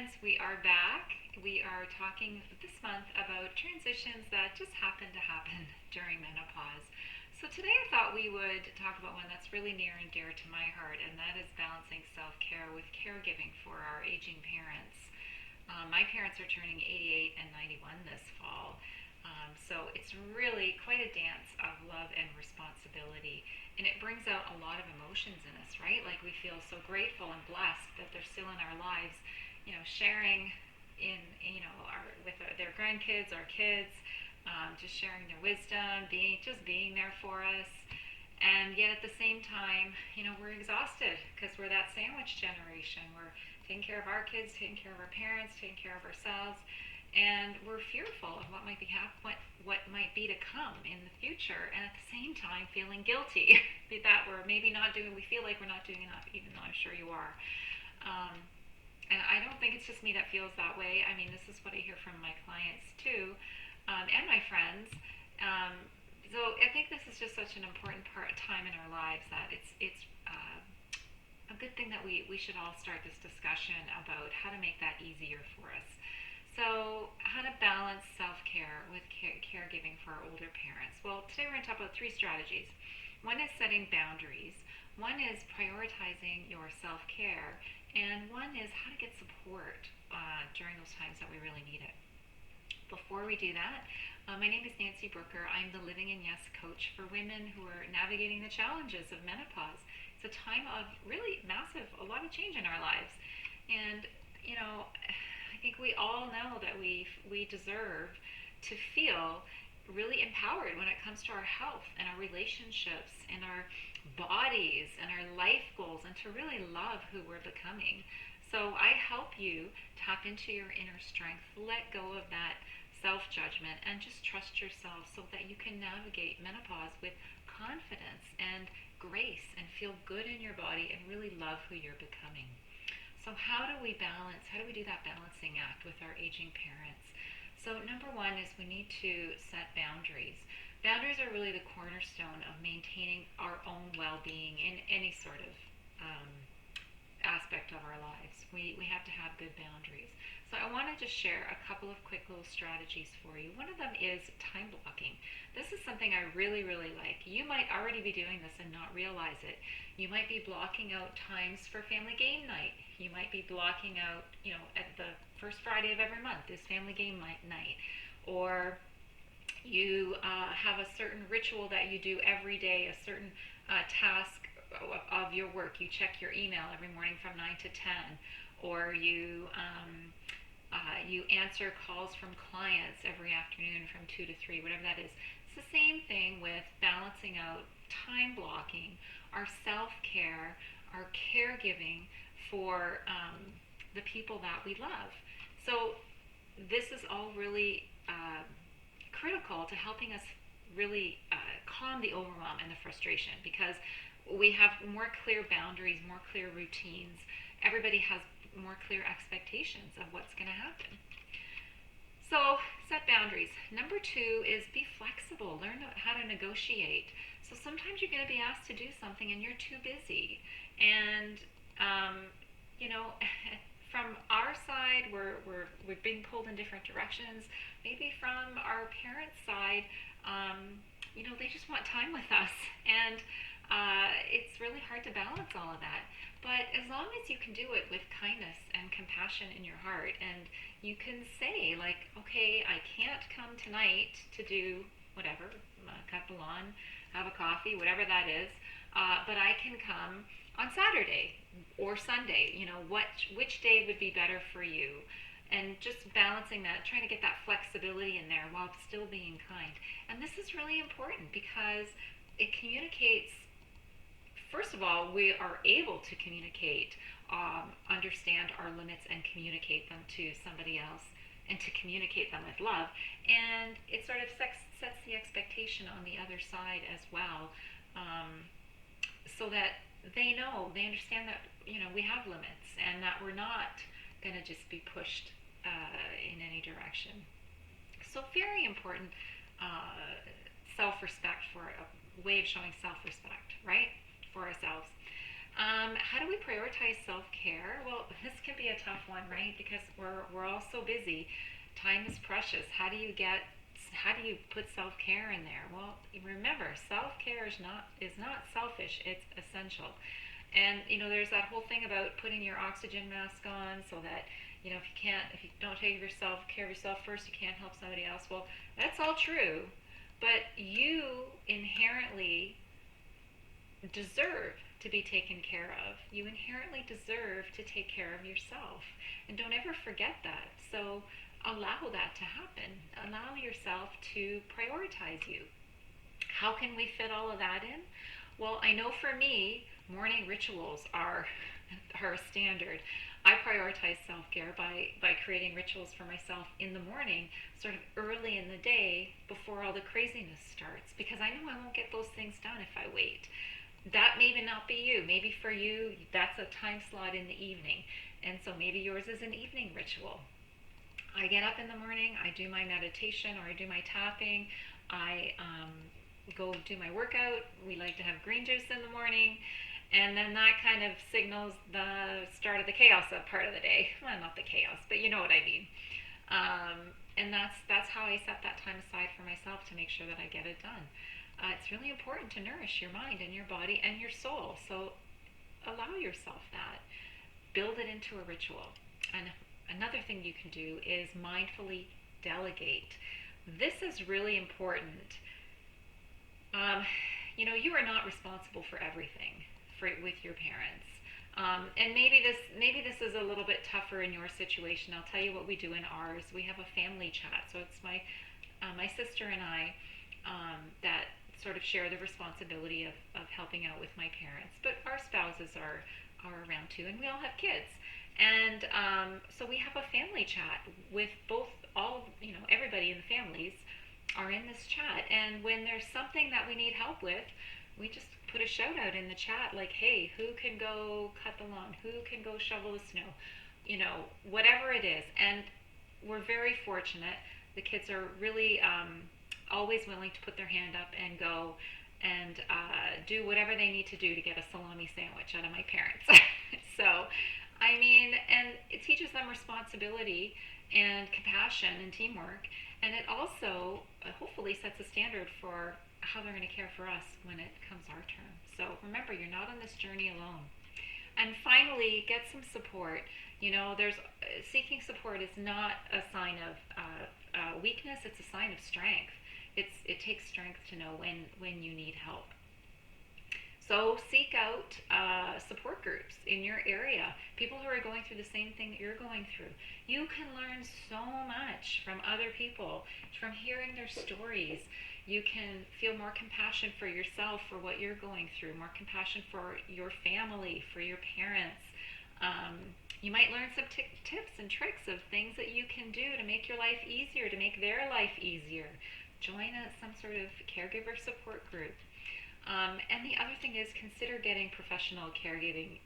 friends, we are back. We are talking this month about transitions that just happen to happen during menopause. So today I thought we would talk about one that's really near and dear to my heart, and that is balancing self-care with caregiving for our aging parents. My parents are turning 88 and 91 this fall. So it's really quite a dance of love and responsibility. And it brings out a lot of emotions in us, right? Like we feel so grateful and blessed that they're still in our lives, sharing with their grandkids, our kids, just sharing their wisdom, being there for us. And yet at the same time, we're exhausted because we're that sandwich generation. We're taking care of our kids, taking care of our parents, taking care of ourselves, and we're fearful of what might be what might be to come in the future, and at the same time feeling guilty that we're maybe not doing. We feel like we're not doing enough, even though I'm sure you are. Um, and I don't think it's just me that feels that way. I mean, this is what I hear from my clients too, and my friends. So I think this is just such an important time in our lives that it's a good thing that we should all start this discussion about how to make that easier for us. So, how to balance self-care with caregiving for our older parents. Well, today we're going to talk about three strategies. One is setting boundaries, one is prioritizing your self-care, and one is how to get support during those times that we really need it. Before we do that, my name is Nancy Brooker. I'm the Living in Yes coach for women who are navigating the challenges of menopause. It's a time of really a lot of change in our lives. And, I think we all know that we deserve to feel really empowered when it comes to our health and our relationships and our bodies and our life goals, and to really love who we're becoming. So I help you tap into your inner strength, let go of that self-judgment, and just trust yourself so that you can navigate menopause with confidence and grace and feel good in your body and really love who you're becoming. So how do we do that balancing act with our aging parents? So number one is we need to set boundaries. Boundaries are really the cornerstone of maintaining our own well-being in any sort of um, aspect of our lives. We have to have good boundaries. So I want to just share a couple of quick little strategies for you. One of them is time blocking. This is something I really, really like. You might already be doing this and not realize it. You might be blocking out times for family game night. You might be blocking out, at the first Friday of every month is family game night. Or you have a certain ritual that you do every day, a certain task of your work. You check your email every morning from 9 to 10, or you answer calls from clients every afternoon from 2 to 3, whatever that is. It's the same thing with balancing out time blocking, our self-care, our caregiving for the people that we love. So this is all really critical to helping us really calm the overwhelm and the frustration, because we have more clear boundaries, more clear routines. Everybody has more clear expectations of what's going to happen. So set boundaries. Number two is be flexible. Learn how to negotiate. So sometimes you're going to be asked to do something and you're too busy. And, from our side, we're being pulled in different directions. Maybe from our parents' side, they just want time with us. And it's really hard to balance all of that. But as long as you can do it with kindness and compassion in your heart, and you can say, like, okay, I can't come tonight to do whatever, cut the lawn, have a coffee, whatever that is, but I can come on Saturday or Sunday. Which day would be better for you? And just balancing that, trying to get that flexibility in there while still being kind. And this is really important because it communicates. First of all, we are able to communicate, understand our limits, and communicate them to somebody else, and to communicate them with love. And it sort of sets the expectation on the other side as well, so that they understand that we have limits, and that we're not going to just be pushed in any direction. So very important, self-respect, for a way of showing self-respect, right? For ourselves. How do we prioritize self-care? Well, this can be a tough one, right? Because we're all so busy. Time is precious. How do you put self-care in there? Well, remember, self-care is not selfish. It's essential. And there's that whole thing about putting your oxygen mask on so that if you don't take care of yourself first, you can't help somebody else. Well, that's all true, but you inherently deserve to be taken care of. You inherently deserve to take care of yourself. And don't ever forget that. So allow that to happen. Allow yourself to prioritize you. How can we fit all of that in? Well, I know for me, morning rituals are a standard. I prioritize self-care by creating rituals for myself in the morning, sort of early in the day before all the craziness starts, because I know I won't get those things done if I wait. That maybe not be you. Maybe for you, that's a time slot in the evening. And so maybe yours is an evening ritual. I get up in the morning, I do my meditation or I do my tapping, I go do my workout. We like to have green juice in the morning, and then that kind of signals the start of the chaos part of the day. Well, not the chaos, but you know what I mean. And that's how I set that time aside for myself to make sure that I get it done. It's really important to nourish your mind and your body and your soul. So allow yourself that. Build it into a ritual. And another thing you can do is mindfully delegate. This is really important. You are not responsible for everything with your parents. And maybe this is a little bit tougher in your situation. I'll tell you what we do in ours. We have a family chat. So it's my sister and I that sort of share the responsibility of helping out with my parents. But our spouses are around too, and we all have kids. And so we have a family chat with everybody in the families are in this chat. And when there's something that we need help with, we just put a shout out in the chat like, hey, who can go cut the lawn? Who can go shovel the snow? Whatever it is. And we're very fortunate. The kids are really always willing to put their hand up and go and do whatever they need to do to get a salami sandwich out of my parents. So, and it teaches them responsibility and compassion and teamwork. And it also hopefully sets a standard for how they're going to care for us when it comes our turn. So remember, you're not on this journey alone. And finally, get some support. There's seeking support is not a sign of weakness. It's a sign of strength. It takes strength to know when you need help. So seek out support groups in your area, people who are going through the same thing that you're going through. You can learn so much from other people, from hearing their stories. You can feel more compassion for yourself for what you're going through, more compassion for your family, for your parents. You might learn some tips and tricks of things that you can do to make your life easier, to make their life easier. Join some sort of caregiver support group. And the other thing is consider getting professional caregiving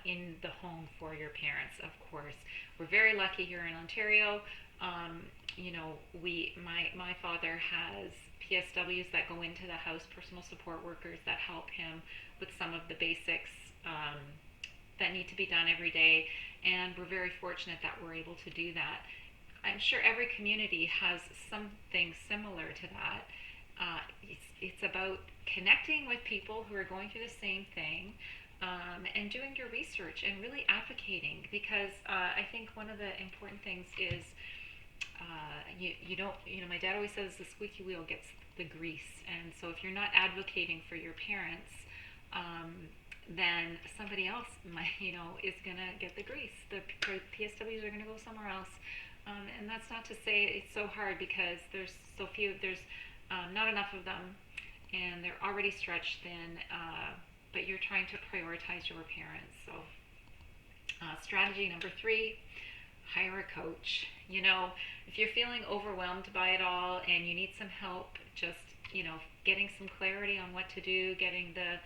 in the home for your parents, of course. We're very lucky here in Ontario. My father has PSWs that go into the house, personal support workers that help him with some of the basics that need to be done every day. And we're very fortunate that we're able to do that. I'm sure every community has something similar to that. It's about connecting with people who are going through the same thing, and doing your research and really advocating, because I think one of the important things is you don't, my dad always says the squeaky wheel gets the grease. And so if you're not advocating for your parents, then somebody else is going to get the grease. The PSWs are going to go somewhere else. And that's not to say it's so hard, because there's so few, there's not enough of them, and they're already stretched thin, but you're trying to prioritize your parents. So strategy number 3, hire a coach. If you're feeling overwhelmed by it all and you need some help, just, getting some clarity on what to do, getting the,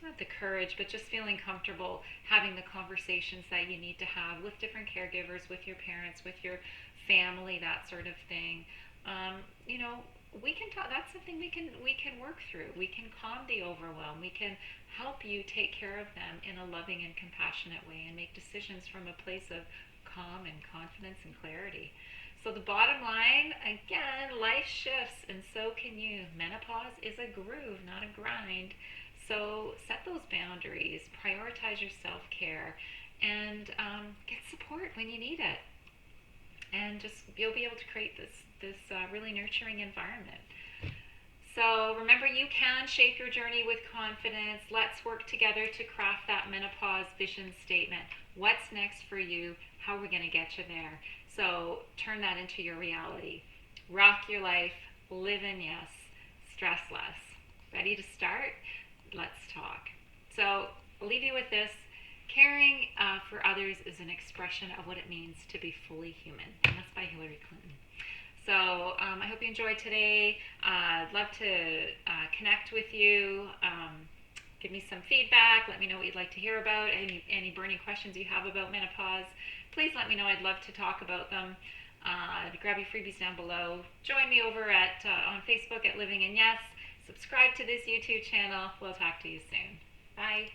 not the courage, but just feeling comfortable having the conversations that you need to have with different caregivers, with your parents, with your family, that sort of thing. We can talk. That's something we can work through. We can calm the overwhelm. We can help you take care of them in a loving and compassionate way and make decisions from a place of calm and confidence and clarity. So the bottom line, again, life shifts and so can you. Menopause is a groove, not a grind. So set those boundaries, prioritize your self-care, and get support when you need it. And just you'll be able to create this really nurturing environment. So remember, you can shape your journey with confidence. Let's work together to craft that menopause vision statement. What's next for you? How are we going to get you there? So turn that into your reality. Rock your life, live in yes, stress less. Ready to start? Let's talk. So I'll leave you with this. Caring for others is an expression of what it means to be fully human. And that's by Hillary Clinton. So I hope you enjoyed today. I'd love to connect with you. Give me some feedback. Let me know what you'd like to hear about. Any burning questions you have about menopause, please let me know. I'd love to talk about them. Grab your freebies down below. Join me over on Facebook at Living in Yes. Subscribe to this YouTube channel. We'll talk to you soon. Bye.